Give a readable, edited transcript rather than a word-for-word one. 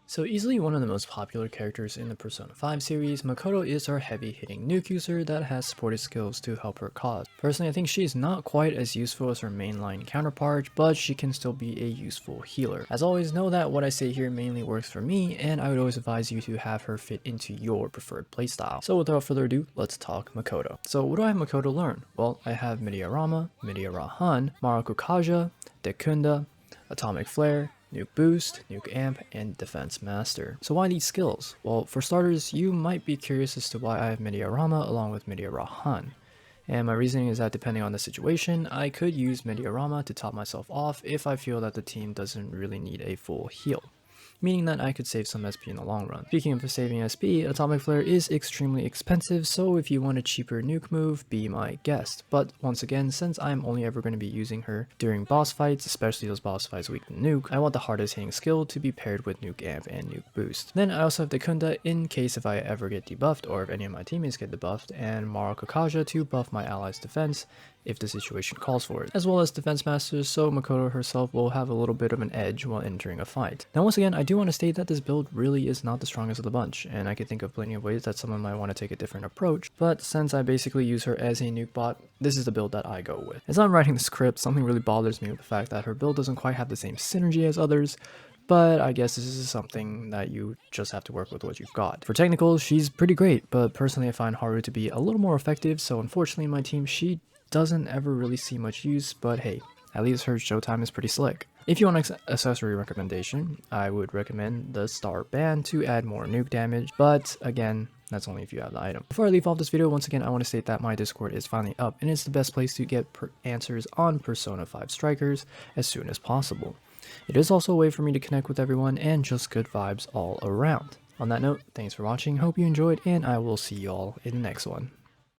So easily one of the most popular characters in the Persona 5 series, Makoto is our heavy-hitting nuke user that has supported skills to help her cause. Personally, I think she is not quite as useful as her mainline counterpart, but she can still be a useful healer. As always, know that what I say here mainly works for me, and I would always advise you to have her fit into your preferred playstyle. So without further ado, let's talk Makoto. So what do I have Makoto learn? Well, I have Midiarama, Midiarahan, Marukukaja, Dekunda, Atomic Flare, Nuke Boost, Nuke Amp, and Defense Master. So why these skills? Well, for starters, you might be curious as to why I have Midiarama along with Midiarahan. And my reasoning is that depending on the situation, I could use Midiarama to top myself off if I feel that the team doesn't really need a full heal, meaning that I could save some SP in the long run. Speaking of saving SP, Atomic Flare is extremely expensive, so if you want a cheaper nuke move, be my guest. But once again, since I'm only ever going to be using her during boss fights, especially those boss fights weak to nuke, I want the hardest hitting skill to be paired with Nuke Amp and Nuke Boost. Then I also have Dekunda in case if I ever get debuffed or if any of my teammates get debuffed, and Marukukaja to buff my allies' defense if the situation calls for it, as well as Defense Masters, so Makoto herself will have a little bit of an edge while entering a fight. Now once again, I do want to state that this build really is not the strongest of the bunch, and I can think of plenty of ways that someone might want to take a different approach, but since I basically use her as a nuke bot, this is the build that I go with. As I'm writing the script, something really bothers me with the fact that her build doesn't quite have the same synergy as others, but I guess this is something that you just have to work with what you've got. For technicals, she's pretty great, but personally I find Haru to be a little more effective, so unfortunately in my team she doesn't ever really see much use, but hey, at least her showtime is pretty slick. If you want an accessory recommendation, I would recommend the Star Band to add more nuke damage, but again, that's only if you have the item. Before I leave off this video, once again, I want to state that my Discord is finally up, and it's the best place to get answers on Persona 5 Strikers as soon as possible. It is also a way for me to connect with everyone and just good vibes all around. On that note, thanks for watching, hope you enjoyed, and I will see y'all in the next one.